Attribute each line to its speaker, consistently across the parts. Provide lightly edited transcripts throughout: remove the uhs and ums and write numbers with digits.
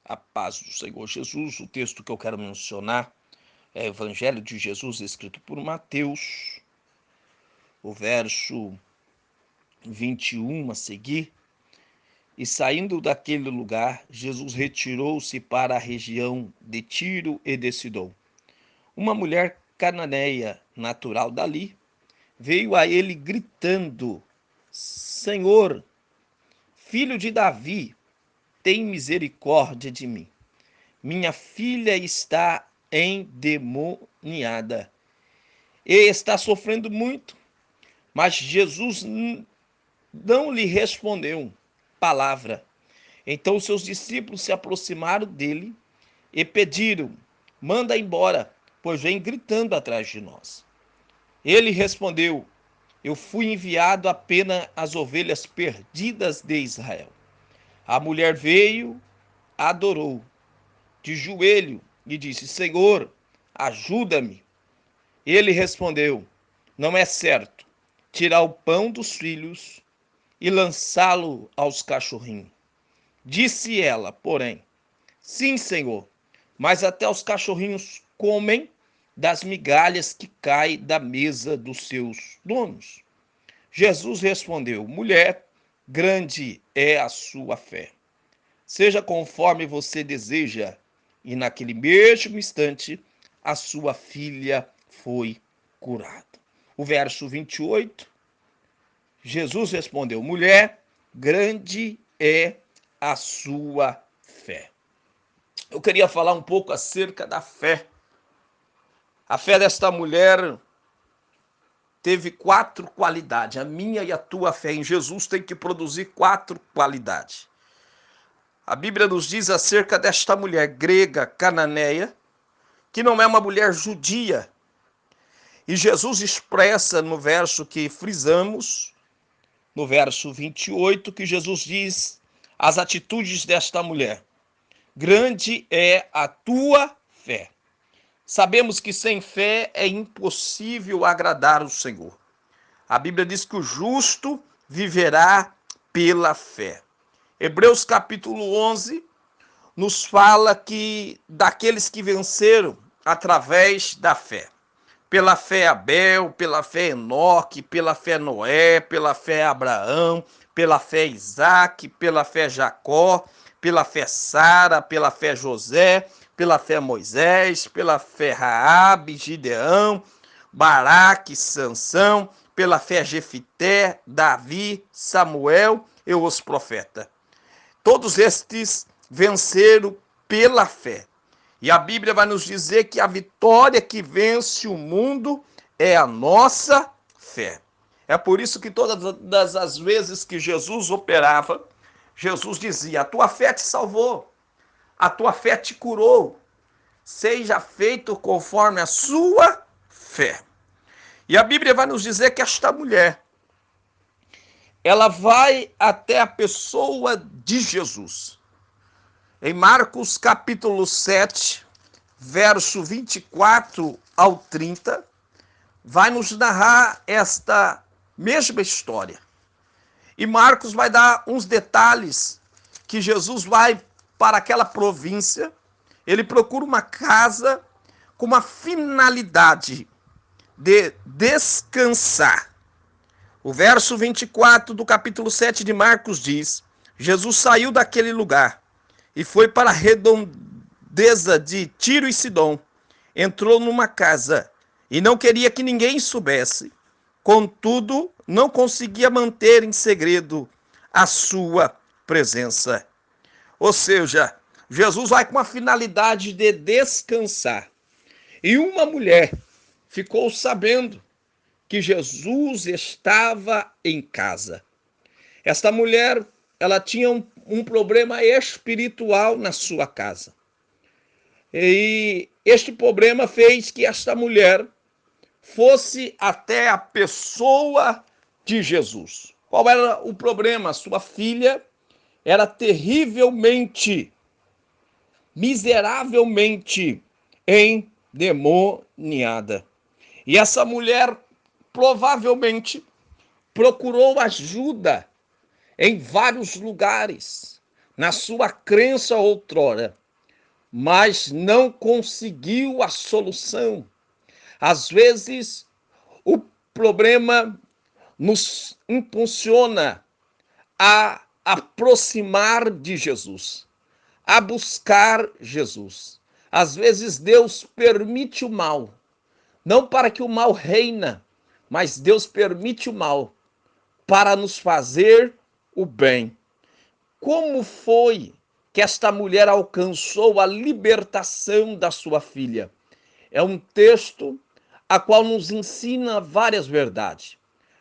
Speaker 1: A paz do Senhor Jesus. O texto que eu quero mencionar é o Evangelho de Jesus, escrito por Mateus, o verso 21 a seguir. E saindo daquele lugar, Jesus retirou-se para a região de Tiro e de Sidom. Uma mulher cananeia, natural dali, veio a ele gritando: Senhor, filho de Davi, tem misericórdia de mim. Minha filha está endemoniada e está sofrendo muito. Mas Jesus não lhe respondeu palavra. Então seus discípulos se aproximaram dele e pediram: manda embora, pois vem gritando atrás de nós. Ele respondeu: eu fui enviado apenas às ovelhas perdidas de Israel. A mulher veio, adorou de joelho e disse: Senhor, ajuda-me. Ele respondeu: não é certo tirar o pão dos filhos e lançá-lo aos cachorrinhos. Disse ela, porém: sim, Senhor, mas até os cachorrinhos comem das migalhas que caem da mesa dos seus donos. Jesus respondeu: mulher, grande é a sua fé. Seja conforme você deseja. E naquele mesmo instante, a sua filha foi curada. O verso 28, Jesus respondeu: mulher, grande é a sua fé. Eu queria falar um pouco acerca da fé. A fé desta mulher teve 4 qualidades. A minha e a tua fé em Jesus tem que produzir 4 qualidades. A Bíblia nos diz acerca desta mulher grega, cananeia, que não é uma mulher judia. E Jesus expressa no verso que frisamos, no verso 28, que Jesus diz as atitudes desta mulher. Grande é a tua fé. Sabemos que sem fé é impossível agradar o Senhor. A Bíblia diz que o justo viverá pela fé. Hebreus capítulo 11 nos fala que daqueles que venceram através da fé. Pela fé Abel, pela fé Enoque, pela fé Noé, pela fé Abraão, pela fé Isaac, pela fé Jacó, pela fé Sara, pela fé José, pela fé Moisés, pela fé Raabe, Gideão, Baraque, Sansão, pela fé Jefité, Davi, Samuel e os profetas. Todos estes venceram pela fé. E a Bíblia vai nos dizer que a vitória que vence o mundo é a nossa fé. É por isso que todas as vezes que Jesus operava, Jesus dizia: a tua fé te salvou, a tua fé te curou, seja feito conforme a sua fé. E a Bíblia vai nos dizer que esta mulher, ela vai até a pessoa de Jesus. Em Marcos capítulo 7, verso 24 ao 30, vai nos narrar esta mesma história. E Marcos vai dar uns detalhes que Jesus vai para aquela província, ele procura uma casa com uma finalidade de descansar. O verso 24 do capítulo 7 de Marcos diz: Jesus saiu daquele lugar e foi para a redondeza de Tiro e Sidom. Entrou numa casa e não queria que ninguém soubesse. Contudo, não conseguia manter em segredo a sua presença. Ou seja, Jesus vai com a finalidade de descansar. E uma mulher ficou sabendo que Jesus estava em casa. Esta mulher, ela tinha um problema espiritual na sua casa. E este problema fez que esta mulher fosse até a pessoa de Jesus. Qual era o problema? Sua filha era terrivelmente, miseravelmente endemoniada. E essa mulher provavelmente procurou ajuda em vários lugares, na sua crença outrora, mas não conseguiu a solução. Às vezes, o problema nos impulsiona a aproximar de Jesus, a buscar Jesus. Às vezes Deus permite o mal, não para que o mal reina, mas Deus permite o mal para nos fazer o bem. Como foi que esta mulher alcançou a libertação da sua filha? É um texto a qual nos ensina várias verdades.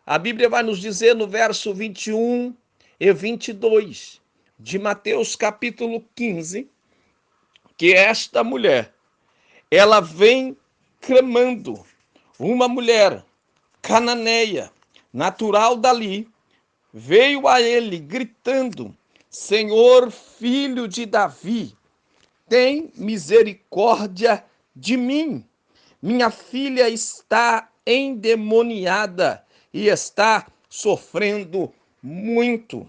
Speaker 1: A Bíblia vai nos dizer no verso 21 e 22 de Mateus capítulo 15, que esta mulher, ela vem clamando, uma mulher cananeia, natural dali, veio a ele gritando: Senhor, filho de Davi, tem misericórdia de mim. Minha filha está endemoniada e está sofrendo muito.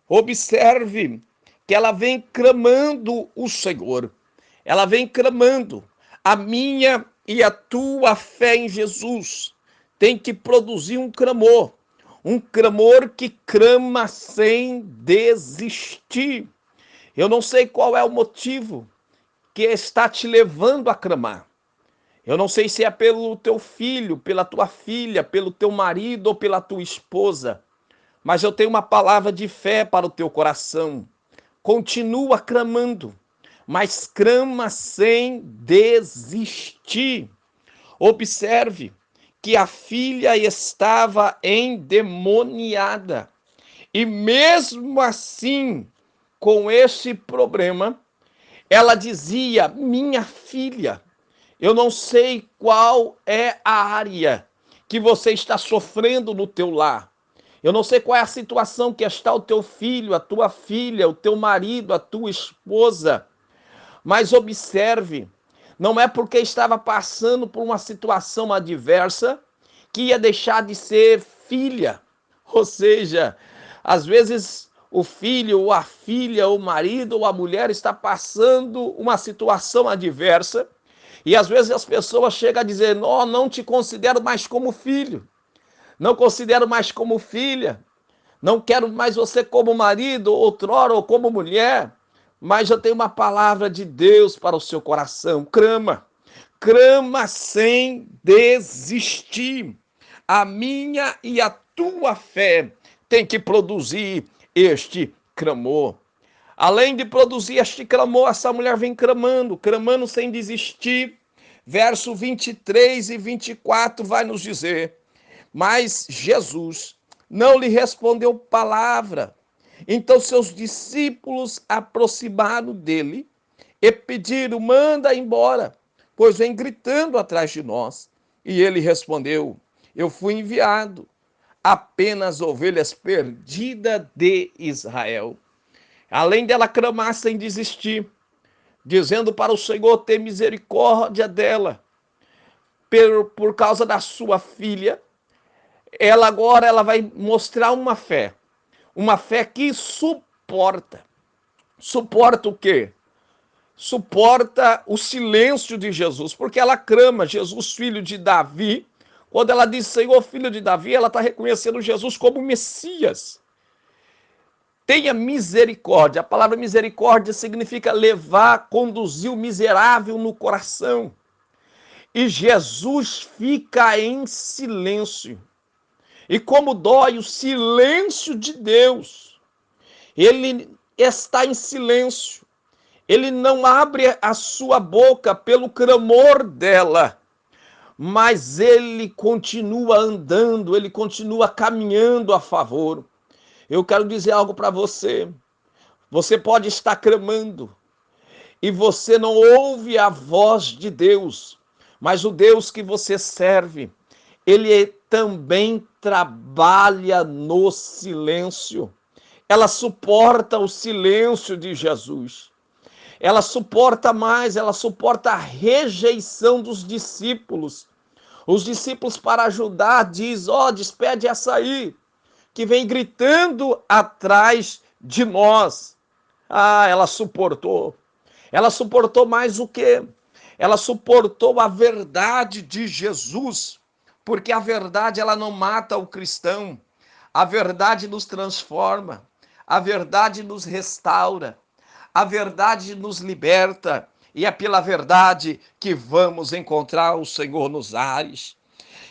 Speaker 1: Observe que ela vem clamando o Senhor. Ela vem clamando. A minha e a tua fé em Jesus tem que produzir um clamor que clama sem desistir. Eu não sei qual é o motivo que está te levando a clamar. Eu não sei se é pelo teu filho, pela tua filha, pelo teu marido ou pela tua esposa, mas eu tenho uma palavra de fé para o teu coração. Continua clamando, mas clama sem desistir. Observe que a filha estava endemoniada. E mesmo assim, com esse problema, ela dizia: minha filha, eu não sei qual é a área que você está sofrendo no teu lar. Eu não sei qual é a situação que está o teu filho, a tua filha, o teu marido, a tua esposa. Mas observe, não é porque estava passando por uma situação adversa que ia deixar de ser filha. Ou seja, às vezes o filho, ou a filha, ou o marido, ou a mulher está passando uma situação adversa e às vezes as pessoas chegam a dizer: oh, não te considero mais como filho, não considero mais como filha, não quero mais você como marido, outrora, ou como mulher. Mas eu tenho uma palavra de Deus para o seu coração: clama, clama sem desistir. A minha e a tua fé tem que produzir este clamor. Além de produzir este clamor, essa mulher vem clamando, clamando sem desistir. Verso 23 e 24 vai nos dizer: mas Jesus não lhe respondeu palavra. Então seus discípulos aproximaram dele e pediram: manda embora, pois vem gritando atrás de nós. E ele respondeu: eu fui enviado apenas ovelhas perdidas de Israel. Além dela clamar sem desistir, dizendo para o Senhor ter misericórdia dela, por causa da sua filha, ela agora vai mostrar uma fé que suporta. Suporta o quê? Suporta o silêncio de Jesus, porque ela clama: Jesus, filho de Davi. Quando ela diz Senhor, filho de Davi, ela está reconhecendo Jesus como Messias. Tenha misericórdia. A palavra misericórdia significa levar, conduzir o miserável no coração. E Jesus fica em silêncio. E como dói o silêncio de Deus. Ele está em silêncio. Ele não abre a sua boca pelo clamor dela. Mas ele continua andando, ele continua caminhando a favor. Eu quero dizer algo para você. Você pode estar clamando e você não ouve a voz de Deus, mas o Deus que você serve, ele também trabalha no silêncio. Ela suporta o silêncio de Jesus. Ela suporta mais, ela suporta a rejeição dos discípulos. Os discípulos, para ajudar, diz: ó, despede essa aí, que vem gritando atrás de nós. Ah, ela suportou. Ela suportou mais o quê? Ela suportou a verdade de Jesus, porque a verdade ela não mata o cristão. A verdade nos transforma, a verdade nos restaura, a verdade nos liberta, e é pela verdade que vamos encontrar o Senhor nos ares.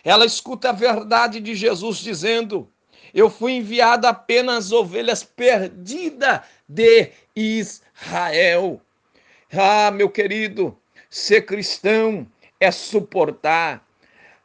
Speaker 1: Ela escuta a verdade de Jesus dizendo: eu fui enviado apenas ovelhas perdidas de Israel. Ah, meu querido, ser cristão é suportar.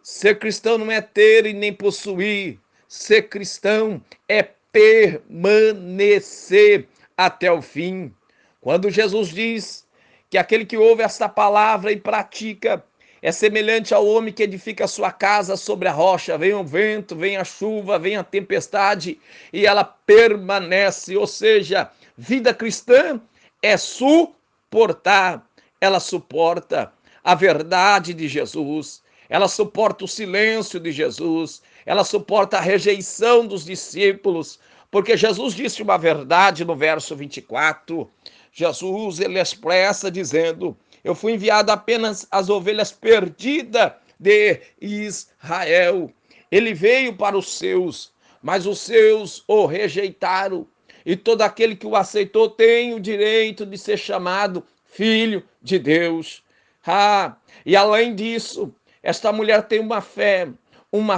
Speaker 1: Ser cristão não é ter e nem possuir. Ser cristão é permanecer até o fim. Quando Jesus diz que aquele que ouve esta palavra e pratica é semelhante ao homem que edifica a sua casa sobre a rocha, vem o vento, vem a chuva, vem a tempestade e ela permanece. Ou seja, vida cristã é suportar, ela suporta a verdade de Jesus, ela suporta o silêncio de Jesus, ela suporta a rejeição dos discípulos, porque Jesus disse uma verdade no verso 24. Jesus, ele expressa dizendo: eu fui enviado apenas às ovelhas perdidas de Israel. Ele veio para os seus, mas os seus o rejeitaram. E todo aquele que o aceitou tem o direito de ser chamado filho de Deus. Ah, e além disso, esta mulher tem uma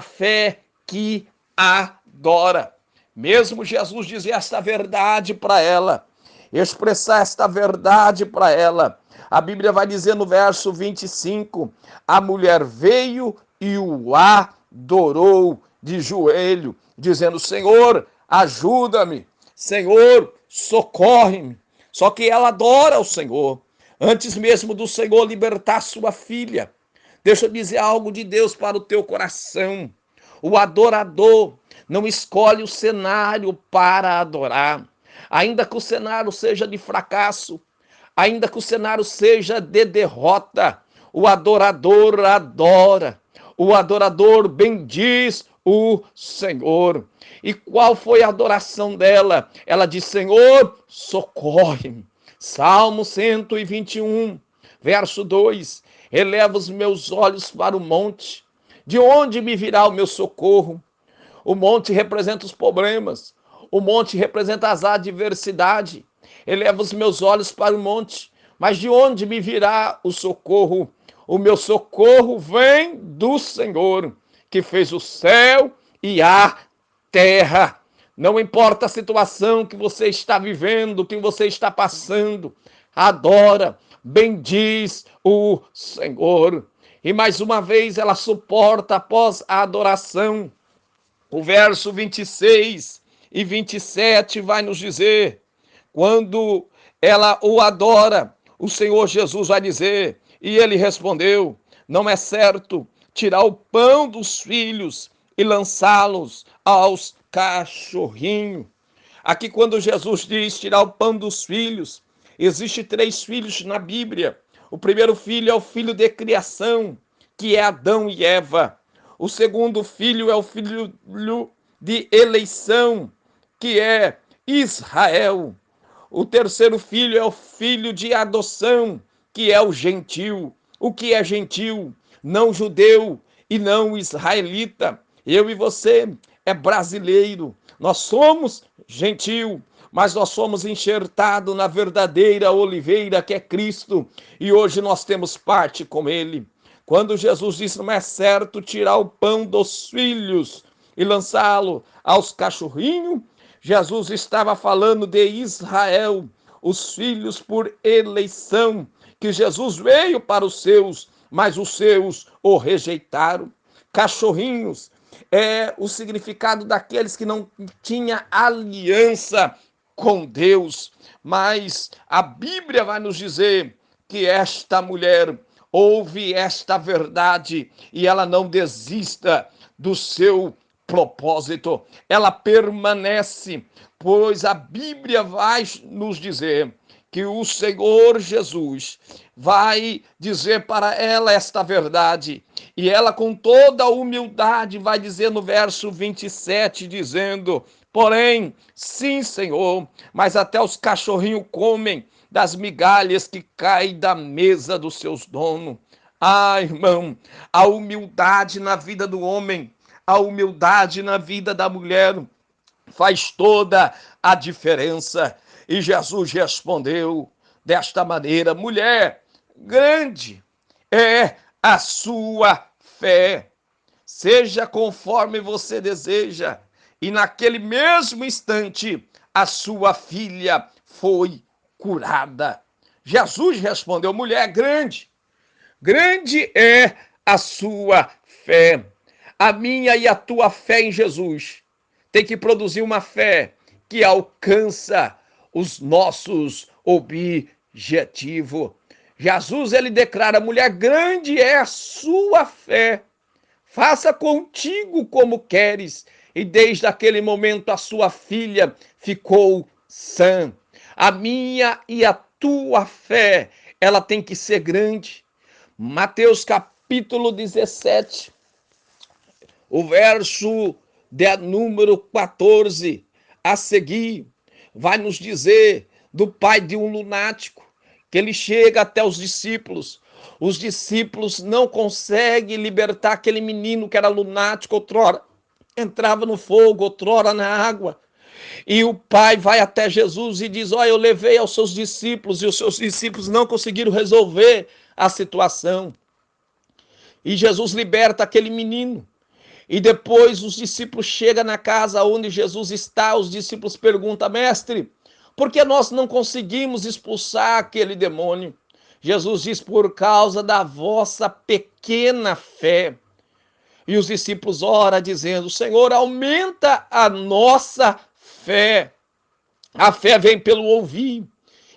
Speaker 1: fé que adora. Mesmo Jesus dizer esta verdade para ela, expressar esta verdade para ela, a Bíblia vai dizer no verso 25: a mulher veio e o adorou de joelho, dizendo: Senhor, ajuda-me, Senhor, socorre-me. Só que ela adora o Senhor, antes mesmo do Senhor libertar sua filha. Deixa eu dizer algo de Deus para o teu coração. O adorador não escolhe o cenário para adorar. Ainda que o cenário seja de fracasso, ainda que o cenário seja de derrota, o adorador adora. O adorador bendiz o Senhor. E qual foi a adoração dela? Ela diz: Senhor, socorre-me. Salmo 121, verso 2. Eleva os meus olhos para o monte. De onde me virá o meu socorro? O monte representa os problemas. O monte representa as adversidades. Eleva os meus olhos para o monte. Mas de onde me virá o socorro? O meu socorro vem do Senhor, que fez o céu e a terra. Não importa a situação que você está vivendo, que você está passando, adora, bendiz o Senhor. E mais uma vez ela suporta após a adoração. O verso 26 e 27 vai nos dizer: quando ela o adora, o Senhor Jesus vai dizer, e ele respondeu: não é certo tirar o pão dos filhos e lançá-los aos cachorrinhos. Aqui, quando Jesus diz tirar o pão dos filhos, existe 3 filhos na Bíblia. O primeiro filho é o filho de criação, que é Adão e Eva. O segundo filho é o filho de eleição, que é Israel. O terceiro filho é o filho de adoção, que é o gentil. O que é gentil? Não judeu e não israelita. Eu e você é brasileiro. Nós somos gentil, mas nós somos enxertados na verdadeira oliveira que é Cristo. E hoje nós temos parte com ele. Quando Jesus disse: não é certo tirar o pão dos filhos e lançá-lo aos cachorrinhos, Jesus estava falando de Israel, os filhos por eleição, que Jesus veio para os seus, mas os seus o rejeitaram. Cachorrinhos é o significado daqueles que não tinham aliança com Deus. Mas a Bíblia vai nos dizer que esta mulher ouve esta verdade e ela não desista do seu propósito, ela permanece, pois a Bíblia vai nos dizer que o Senhor Jesus vai dizer para ela esta verdade, e ela com toda a humildade vai dizer no verso 27, dizendo: Porém, sim, Senhor, mas até os cachorrinhos comem das migalhas que caem da mesa dos seus donos. Ah, irmão, a humildade na vida do homem, a humildade na vida da mulher faz toda a diferença. E Jesus respondeu desta maneira: mulher, grande é a sua fé, seja conforme você deseja. E naquele mesmo instante, a sua filha foi curada. Jesus respondeu: mulher, grande é a sua fé. A minha e a tua fé em Jesus tem que produzir uma fé que alcança os nossos objetivos. Jesus, ele declara: mulher, grande é a sua fé. Faça contigo como queres. E desde aquele momento a sua filha ficou sã. A minha e a tua fé, ela tem que ser grande. Mateus capítulo 17, o verso de número 14 a seguir, vai nos dizer do pai de um lunático, que ele chega até os discípulos não conseguem libertar aquele menino que era lunático, outrora entrava no fogo, outrora na água. E o pai vai até Jesus e diz: olha, eu levei aos seus discípulos, e os seus discípulos não conseguiram resolver a situação. E Jesus liberta aquele menino. E depois os discípulos chegam na casa onde Jesus está, os discípulos perguntam: mestre, por que nós não conseguimos expulsar aquele demônio? Jesus diz: por causa da vossa pequena fé. E os discípulos oram dizendo: Senhor, aumenta a nossa fé. A fé vem pelo ouvir,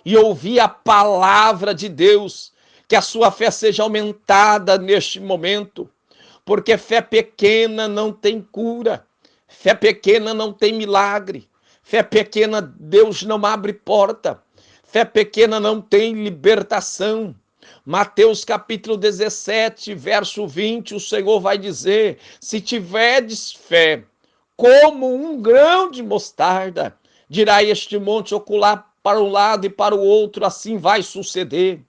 Speaker 1: e ouvir a palavra de Deus. Que a sua fé seja aumentada neste momento, porque fé pequena não tem cura, fé pequena não tem milagre, fé pequena Deus não abre porta, fé pequena não tem libertação. Mateus capítulo 17, verso 20, o Senhor vai dizer: se tiverdes fé como um grão de mostarda, dirá este monte ocular para um lado e para o outro, assim vai suceder.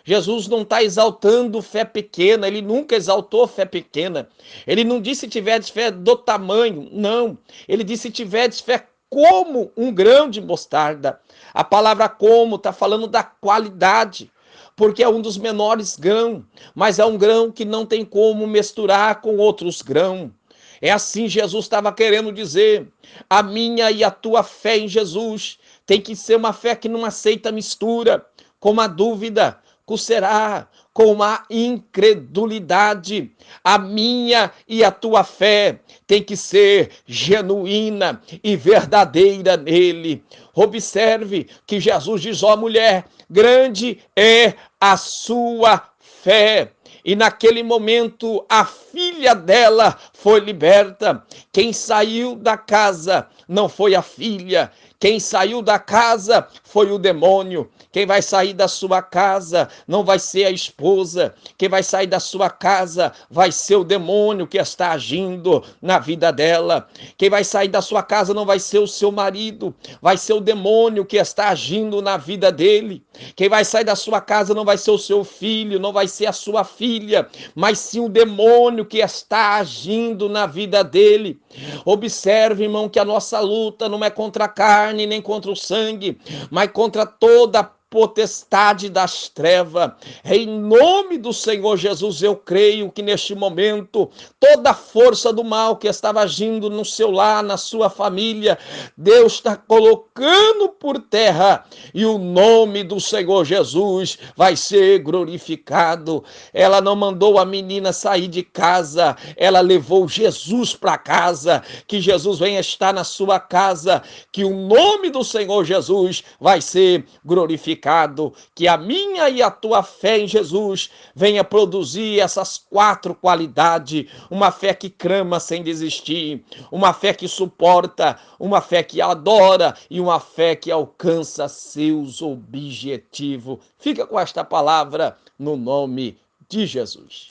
Speaker 1: Jesus não está exaltando fé pequena, ele nunca exaltou fé pequena. Ele não disse se tiverdes fé do tamanho, não. Ele disse se tiverdes fé como um grão de mostarda. A palavra como está falando da qualidade, porque é um dos menores grãos, mas é um grão que não tem como misturar com outros grãos. É assim Jesus estava querendo dizer: a minha e a tua fé em Jesus tem que ser uma fé que não aceita mistura, com a dúvida, com o será, com a incredulidade. A minha e a tua fé tem que ser genuína e verdadeira nele. Observe que Jesus diz: ó mulher, grande é a sua fé. E naquele momento a filha dela foi liberta. Quem saiu da casa não foi a filha, quem saiu da casa foi o demônio. Quem vai sair da sua casa não vai ser a esposa. Quem vai sair da sua casa vai ser o demônio que está agindo na vida dela. Quem vai sair da sua casa não vai ser o seu marido, vai ser o demônio que está agindo na vida dele. Quem vai sair da sua casa não vai ser o seu filho, não vai ser a sua filha, mas sim o demônio que está agindo na vida dele. Observe, irmão, que a nossa luta não é contra a carne nem contra o sangue, mas contra toda a potestade das trevas. Em nome do Senhor Jesus, eu creio que neste momento toda a força do mal que estava agindo no seu lar, na sua família, Deus está colocando por terra, e o nome do Senhor Jesus vai ser glorificado. Ela não mandou a menina sair de casa, ela levou Jesus para casa. Que Jesus venha estar na sua casa, que o nome do Senhor Jesus vai ser glorificado. Que a minha e a tua fé em Jesus venha produzir essas 4 qualidades: uma fé que clama sem desistir, uma fé que suporta, uma fé que adora e uma fé que alcança seus objetivos. Fica com esta palavra no nome de Jesus.